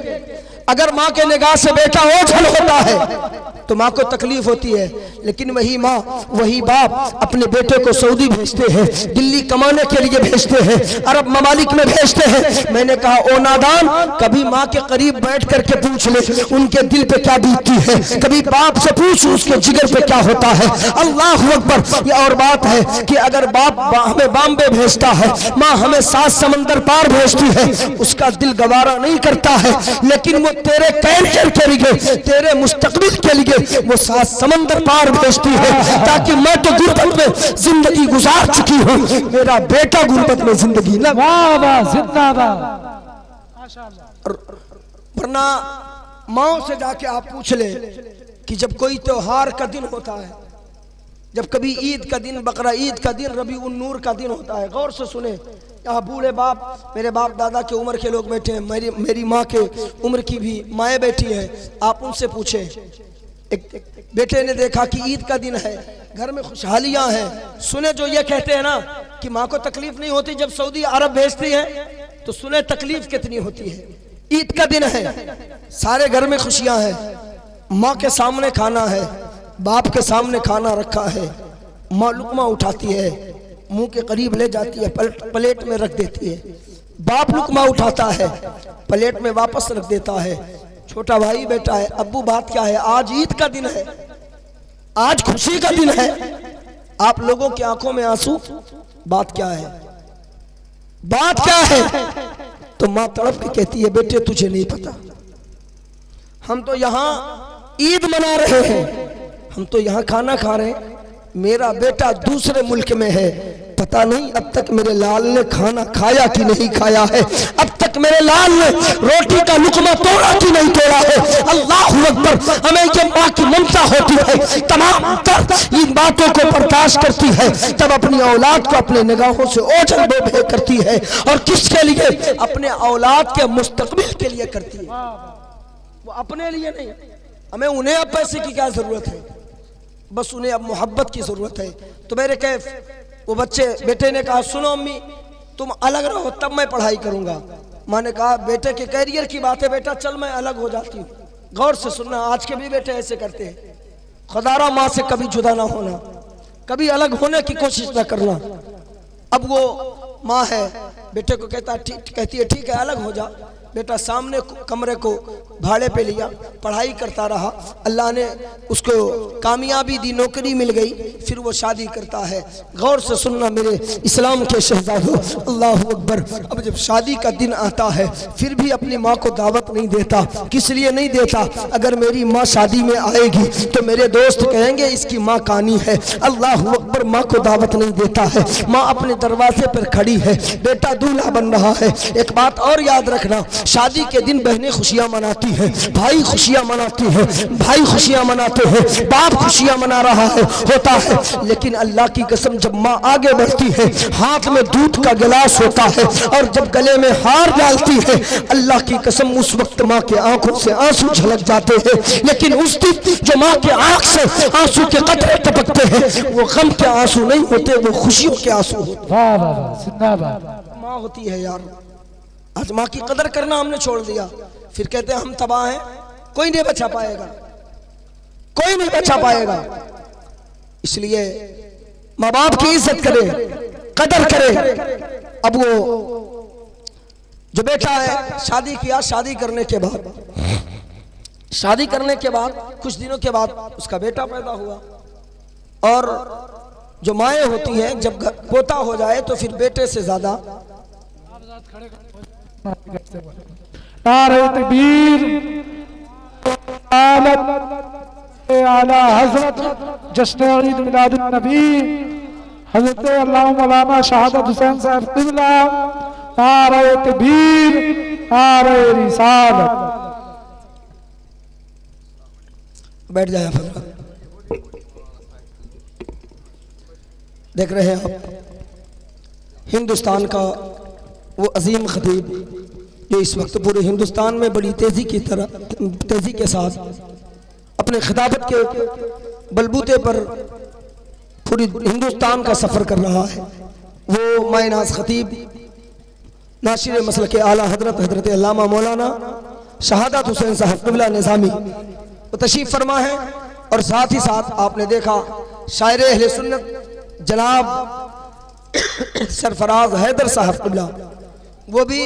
अगर माँ के निगाह से बेटा ओझल होता है तो माँ को तकलीफ होती है, लेकिन वही माँ वही बाप अपने बेटे को सऊदी भेजते हैं, दिल्ली कमाने के लिए भेजते हैं, अरब ममालिक में भेजते हैं। मैंने कहा ओ नादान, कभी माँ के करीब बैठ करके पूछ ले उनके दिल पे क्या बीतती है, कभी बाप से पूछ उसके जिगर पे क्या होता है। अल्लाह अकबर। ये और बात है कि अगर बाप हमें बॉम्बे भेजता है, माँ हमें 7 समंदर पार भेजती है, उसका दिल गवारा नहीं करता है, लेकिन वो तेरे कैरियर के लिए, तेरे मुस्तकबिल के लिए वो 7 समंदर पार भेजती है, ताकि मैं तो गुर्बत में जिंदगी गुजार चुकी हूँ, मेरा बेटा गुर्बत में जिंदगी ना। वाह वाह, जिंदाबाद, माशाअल्लाह। वरना माओ से जाके आप पूछ ले कि जब कोई त्योहार का दिन होता है, जब कभी ईद का दिन, बकरा ईद का दिन, रबी उन नूर का दिन होता है, गौर से सुने, यहाँ बूढ़े बाप, मेरे बाप दादा के उम्र के लोग बैठे हैं, मेरी माँ के उम्र की भी माएँ बैठी हैं, आप उनसे पूछे। एक बेटे ने देखा कि ईद का दिन है, घर में खुशहालियां हैं, सुने जो ये कहते हैं ना कि माँ को तकलीफ नहीं होती जब सऊदी अरब भेजती है, तो सुने तकलीफ कितनी होती है। ईद का दिन है, सारे घर में खुशियां हैं, माँ के सामने खाना है, बाप के सामने खाना रखा है, माँ लुकमा उठाती है, मुंह के करीब ले जाती है, प्लेट में रख देती है, बाप लुकमा उठाता है, प्लेट में वापस रख देता है, छोटा भाई बेटा है, अब्बू बात क्या है, आज ईद का दिन है, आज खुशी का दिन है, आप लोगों की आंखों में आंसू, बात क्या है, बात क्या है। तो माँ तड़प के कहती है बेटे तुझे नहीं पता, हम तो यहाँ ईद मना रहे हैं, हम तो यहाँ खाना खा रहे हैं, मेरा बेटा दूसरे मुल्क में है, पता नहीं अब तक मेरे लाल ने खाना खाया कि नहीं खाया है, अब तक मेरे लाल ने रोटी का लुकमा तोड़ा कि नहीं तोड़ा है। अल्लाह अकबर। हमें जब माँ की ममता होती है तमाम तर इन बातों को बर्दाश्त करती है, तब अपनी औलाद को अपने निगाहों से ओझल बोझ करती है, और किसके लिए, अपने औलाद के मुस्तकबिल के लिए करती है, वो अपने लिए नहीं। हमें उन्हें अब पैसे की क्या जरूरत है, बस उन्हें अब मोहब्बत की जरूरत है। तो मेरे कैफ वो बच्चे, बेटे ने कहा सुनो अम्मी तुम अलग रहो तब मैं पढ़ाई करूंगा। माँ ने कहा बेटे के कैरियर की बात है बेटा, चल मैं अलग हो जाती हूँ। गौर से सुनना, आज के भी बेटे ऐसे करते हैं, खुदारा माँ से कभी जुदा ना होना, कभी अलग होने की कोशिश ना करना। अब वो माँ है, बेटे को कहती है ठीक है अलग हो जा। बेटा सामने कमरे को भाड़े पे लिया, पढ़ाई करता रहा, अल्लाह ने उसको कामयाबी दी, नौकरी मिल गई, फिर वो शादी करता है। गौर से सुनना मेरे इस्लाम के शहजादों, अल्लाह अकबर। अब जब शादी का दिन आता है फिर भी अपनी माँ को दावत नहीं देता। किस लिए नहीं देता, अगर मेरी माँ शादी में आएगी तो मेरे दोस्त कहेंगे इसकी माँ कानी है। अल्लाह अकबर, माँ को दावत नहीं देता है। माँ अपने दरवाजे पर खड़ी है, बेटा दूल्हा बन रहा है। एक बात और याद रखना, शादी के दिन बहनें खुशियां मनाती हैं, भाई खुशियां मनाती हैं, भाई खुशियां मनाते हैं, बाप खुशियां मना रहा है होता है। लेकिन अल्लाह की कसम जब माँ आगे बढ़ती है, हाथ में दूध का गिलास होता है और जब गले में हार डालती है, अल्लाह की कसम उस वक्त माँ के आंखों से आंसू झलक जाते हैं। लेकिन उस दिन जो माँ के आंख से आंसू के कतरे टपकते हैं, वो गम के आंसू नहीं होते, वो खुशियों के आंसू होते हैं। माँ होती है यार। आज माँ की कदर करना हमने छोड़ दिया, फिर कहते हैं हम तबाह हैं, कोई नहीं बचा पाएगा, कोई नहीं बचा पाएगा। इसलिए माँ बाप की इज्जत करें, कदर करें। अब वो जो बेटा है शादी किया, शादी करने के बाद कुछ दिनों के बाद उसका बेटा पैदा हुआ। और जो माएँ होती हैं जब पोता हो जाए तो फिर बेटे से ज्यादा नारे तकबीर, आला हजरत जश्न ईद मिलादुन नबी हजरत अल्लाह मौलाना शहादत हुसैन साहब क़िबला, नारे तकबीर, नारे रिसालत। बैठ जाए देख रहे हैं आप हिंदुस्तान का वो अजीम खतीब जो इस वक्त पूरे हिंदुस्तान में बड़ी तेजी के साथ अपने खिताबत के बलबूते पर पूरी हिंदुस्तान का सफर कर रहा है। वो मायनाज खतीब नाशिर मसल के आला हजरत अल्लामा मौलाना शहादत हुसैन साहब क़िबला निज़ामी वो तशरीफ फरमा है। और साथ ही साथ आपने देखा शायर अहले सुन्नत जनाब सरफराज हैदर साहब क़िबला वो भी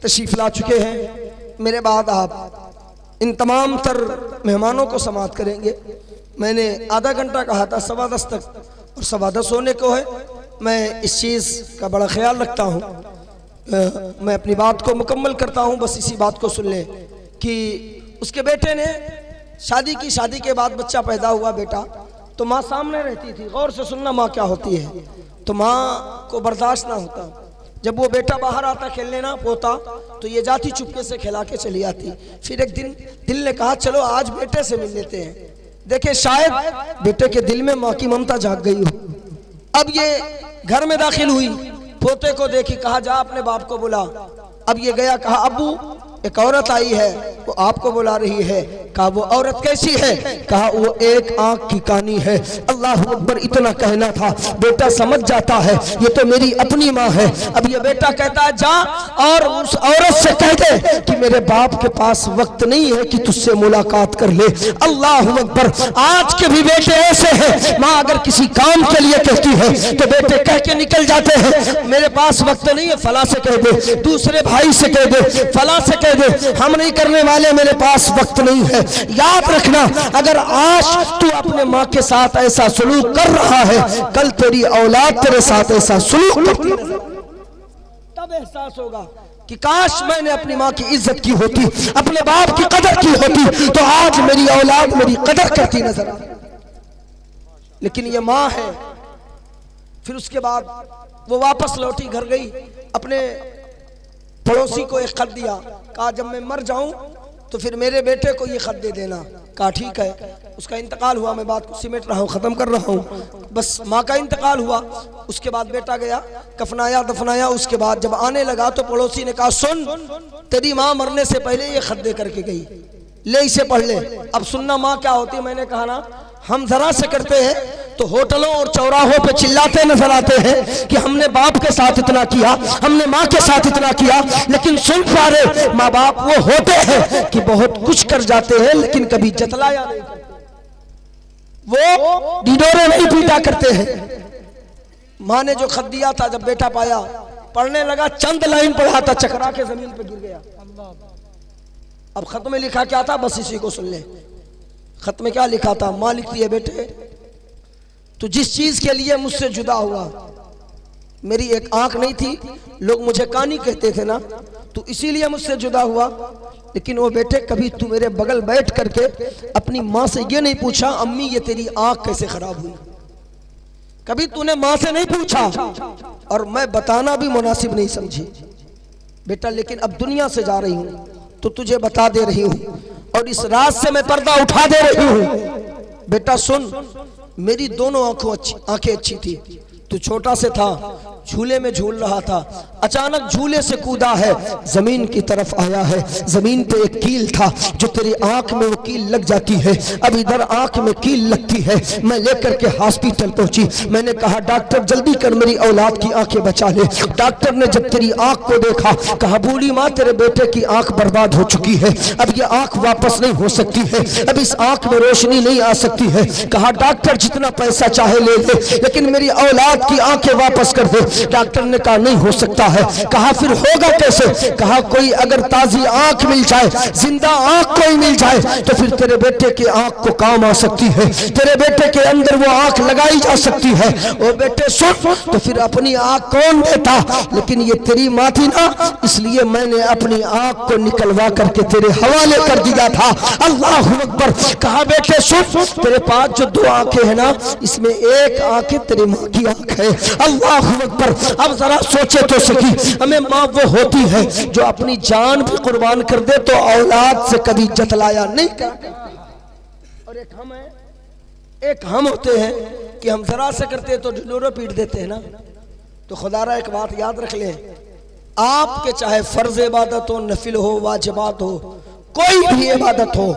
तशरीफ ला चुके हैं। मेरे बाद आप इन तमाम तर मेहमानों को समाअत करेंगे। मैंने आधा घंटा कहा था, 10:15 तक, और 10:15 होने को है। मैं इस चीज़ का बड़ा ख्याल रखता हूँ, मैं अपनी बात को मुकम्मल करता हूँ। बस इसी बात को सुन लें कि उसके बेटे ने शादी की, शादी के बाद बच्चा पैदा हुआ बेटा, तो माँ सामने रहती थी। गौर से सुनना माँ क्या होती है। तो माँ को बर्दाश्त ना होता, जब वो बेटा बाहर आता खेलने ना पोता, तो ये जाती चुपके से खिला के चली आती। फिर एक दिन दिल ने कहा चलो आज बेटे से मिल लेते हैं। देखे शायद बेटे के दिल में माँ की ममता जाग गई हो। अब ये घर में दाखिल हुई, पोते को देखी, कहा जा अपने बाप को बुला। अब ये गया, कहा अब्बू एक औरत आई है, वो आपको बुला रही है। कहा वो औरत कैसी है? कहा वो एक आंख की कानी है। अल्लाह अकबर, इतना कहना था, बेटा समझ जाता है ये तो मेरी अपनी माँ है। अब ये बेटा कहता है जा और उस औरत से कह दे कि मेरे बाप के पास वक्त नहीं है कि तुझसे मुलाकात कर ले। अल्लाह अकबर, आज के भी बेटे ऐसे हैं, माँ अगर किसी काम के लिए कहती है तो बेटे कह के निकल जाते हैं, मेरे पास वक्त नहीं है, फला से कह दे, दूसरे भाई से कह दे, फला से कह दे हम नहीं करने वाले, मेरे पास वक्त नहीं है। याद रखना, अगर आज तू अपने माँ के साथ ऐसा सलूक कर रहा है, कल तेरी औलाद तेरे साथ ऐसा सलूक करती है, तब एहसास होगा कि काश मैंने अपनी माँ की इज्जत की होती, अपने बाप की कदर की होती, तो आज मेरी औलाद मेरी कदर करती नजर आती। लेकिन ये माँ है। फिर उसके बाद वो वापस लौटी, घर गई, अपने पड़ोसी को एक खत दिया, कहा जब मैं मर जाऊं तो फिर मेरे बेटे को ये खत दे देना। कहा ठीक है। उसका इंतकाल हुआ, मैं बात को सिमट रहा हूँ, ख़त्म कर रहा हूँ। बस माँ का इंतकाल हुआ, उसके बाद बेटा गया, कफनाया दफनाया। उसके बाद जब आने लगा तो पड़ोसी ने कहा सुन, तेरी माँ मरने से पहले ये खत दे करके गई, ले इसे पढ़ ले। अब सुनना माँ क्या होती है। मैंने कहा ना, हम जरा से करते हैं तो होटलों और चौराहों पे चिल्लाते नजर आते हैं कि हमने बाप के साथ इतना किया, हमने माँ के साथ इतना किया। लेकिन सुन पा रहे, माँ बाप वो होते हैं कि बहुत कुछ कर जाते हैं लेकिन कभी जतलाया नहीं करते, वो ढिढोरे नहीं पीटा करते हैं। माँ ने जो खत दिया था, जब बेटा पाया, पढ़ने लगा, चंद लाइन पढ़ा था, चकरा के जमीन पर गिर गया। अब खत में लिखा क्या था, बस इसी को सुन ले। खत में क्या लिखा था? माँ लिखती है, बेटे तू जिस चीज के लिए मुझसे जुदा हुआ, मेरी एक आंख नहीं थी, लोग मुझे कानी कहते थे ना, तू इसीलिए मुझसे जुदा हुआ। लेकिन वो बेटे, कभी तू मेरे बगल बैठ करके अपनी माँ से ये नहीं पूछा अम्मी ये तेरी आंख कैसे खराब हुई, कभी तूने माँ से नहीं पूछा, और मैं बताना भी मुनासिब नहीं समझी बेटा। लेकिन अब दुनिया से जा रही हूं तो तुझे बता दे रही हूं, और इस रात से मैं पर्दा उठा दे रही हूं। बेटा सुन, मेरी दोनों आंखें अच्छी थी, तू छोटा से था, झूले में झूल रहा था, अचानक झूले से कूदा है, जमीन की तरफ आया है। जमीन पे एक कील था, जो तेरी आंख में वो कील लग जाती है, अब इधर आंख में कील लगती है। मैं लेकर के हॉस्पिटल पहुंची, मैंने कहा डॉक्टर जल्दी कर, मेरी औलाद की आंखें बचा ले। डॉक्टर ने जब तेरी आंख को देखा, कहा बूढ़ी माँ तेरे बेटे की आंख बर्बाद हो चुकी है, अब ये आंख वापस नहीं हो सकती है, अब इस आंख में रोशनी नहीं आ सकती है। कहा डॉक्टर जितना पैसा चाहे ले ले, लेकिन मेरी औलाद की आंखें वापस कर दे। डॉक्टर ने कहा नहीं हो सकता है। कहा फिर होगा कैसे? कहा कोई अगर ताजी आंख मिल जाए, जिंदा आंख कोई मिल जाए, तो फिर तेरे बेटे की आंख को काम आ सकती है, तेरे बेटे के अंदर वो आंख लगाई जा सकती है। ओ बेटे सुन, तो फिर अपनी आंख कौन देता, लेकिन ये तेरी माँ थी ना, इसलिए मैंने अपनी आंख को निकलवा करके तेरे हवाले कर दिया था। अल्लाह अकबर। कहा बेटे सुन, तेरे पास जो दो आंखें हैं ना, इसमें एक आंख तेरी माँ की आंख है। अल्लाह अकबर। अब जरा सोचे तो सकी, हमें माँ वो होती है जो अपनी जान भी कुर्बान कर दे तो औलाद से कभी जतलाया नहीं करते। और एक हम होते हैं कि हम जरा से करते तो ढिढोरा पीट देते हैं ना। तो खुदारा एक बात याद रख ले, आपके चाहे फर्ज इबादत हो, नफिल हो, वाजिबात हो, कोई भी इबादत हो,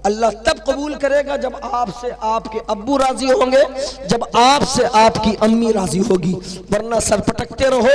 अल्लाह तब कबूल करेगा जब आपसे आपके अब्बू राजी होंगे, जब आपसे आपकी अम्मी राजी होगी। वरना सर पटकते रहो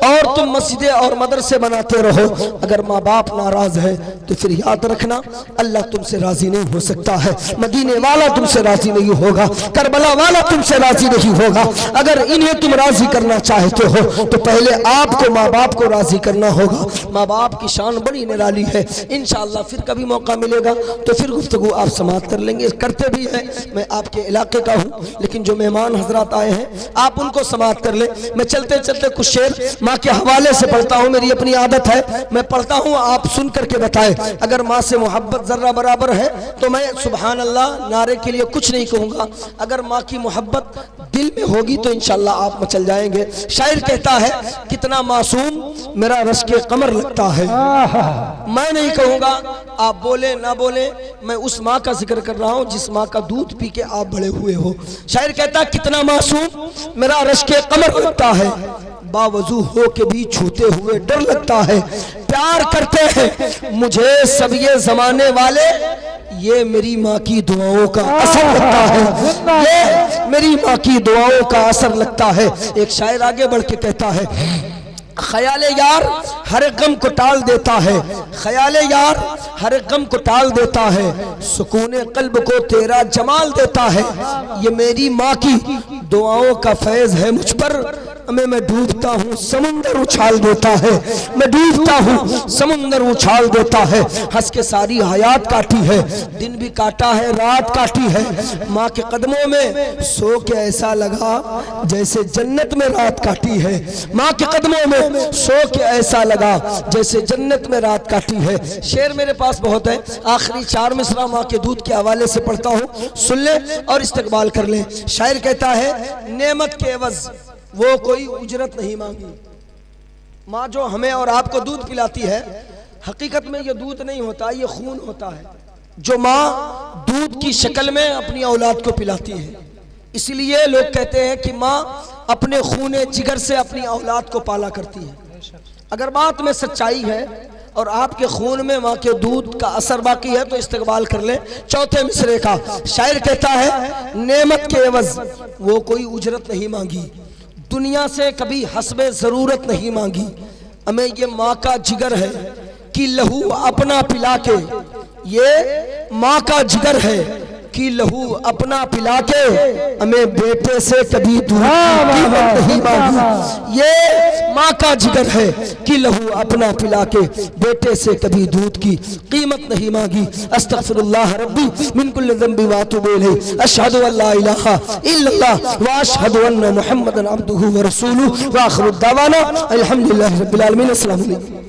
और तुम मस्जिदें और मदरसे बनाते रहो, अगर माँ बाप नाराज है तो फिर याद रखना अल्लाह तुमसे राजी नहीं हो सकता है। मदीने वाला तुमसे राजी नहीं होगा, करबला वाला तुमसे राजी नहीं होगा। अगर इन्हें तुम राजी करना चाहते हो तो पहले आपको माँ बाप को राजी करना होगा। माँ बाप की शान बड़ी निराली है। इंशाअल्लाह फिर कभी मौका मिलेगा तो फिर गुफ्तगू आप समाप्त कर लेंगे, करते भी हैं। मैं आपके इलाके का हूँ, लेकिन जो मेहमान हजरात आए हैं आप उनको समाप्त कर ले। मैं चलते चलते कुछ शेर माँ के हवाले से पढ़ता हूँ, मेरी अपनी आदत है, मैं पढ़ता हूँ, आप सुन करके बताएं। अगर माँ से मोहब्बत जर्रा बराबर है तो मैं सुबहान अल्लाह नारे के लिए कुछ नहीं कहूँगा, अगर माँ की मोहब्बत दिल में होगी तो इंशाअल्लाह आप मचल जाएंगे। शायर कहता है कितना मासूम मेरा रश्के कमर लगता है। मैं नहीं कहूँगा, आप बोले ना बोले, मैं उस माँ का जिक्र कर रहा हूँ जिस माँ का दूध पी के आप बड़े हुए हो। शायर कहता है कितना मासूम मेरा रश्के कमर लगता है, बावजू हो के भी छूते हुए डर लगता है। प्यार करते हैं मुझे सब ये जमाने वाले, ये मेरी माँ की दुआओं का असर लगता है, ये मेरी माँ की दुआओं का असर लगता है। एक शायर आगे बढ़ के कहता है ख्याले यार हर गम को टाल देता है, ख्याले यार हर गम को टाल देता है, सुकूने कल्ब को तेरा जमाल देता है। ये मेरी माँ की दुआओं का फैज है मुझ पर, मैं डूबता हूँ समुंदर उछाल देता है, मैं डूबता हूँ समुंदर उछाल देता है। हंस के सारी हयात काटी है, दिन भी काटा है रात काटी है। माँ के कदमों में सो के ऐसा लगा जैसे जन्नत में रात काटी है। माँ के कदमों में सो के ऐसा लगा जैसे जन्नत में रात काटी है। शेर मेरे पास बहुत है, आखिरी 4 मिसरा माँ के दूध के हवाले से पढ़ता हूँ, सुन ले और इस्तकबाल कर ले। शायर कहता है नेमत के एवज वो कोई उजरत नहीं मांगी। माँ जो हमें और आपको दूध पिलाती है, हकीकत में ये दूध नहीं होता, ये खून होता है जो माँ दूध की शक्ल में अपनी औलाद को पिलाती है। इसलिए लोग कहते हैं कि माँ अपने खूने जिगर से अपनी औलाद को पाला करती है। अगर बात में सच्चाई है और आपके खून में माँ के दूध का असर बाकी है तो इस्तकबाल कर ले। चौथे मिसरे का शायर कहता है नेमत के एवज वो कोई उजरत नहीं मांगी, दुनिया से कभी हस्बे ज़रूरत नहीं मांगी। हमें ये माँ का जिगर है कि लहू अपना पिला के, ये माँ का जिगर है कि लहू अपना पिला के हमें बेटे से कभी दूध की कीमत नहीं मांगी। ये माँ का जिगर है कि लहू अपना पिला के बेटे से कभी दूध की कीमत नहीं मांगी। अस्तगफिरुल्लाह रब्बी मिन कुल्लि ज़ंबि व अतूबु इलैहि, अशहदु अल्ला इलाहा इल्लल्लाह व अशहदु अन्ना मुहम्मदन अब्दुहु व रसूलुहु व आखिरु दावाना अल्हम्दुलिल्लाहि रब्बिल आलमीन। अस्सलामु अलैकुम।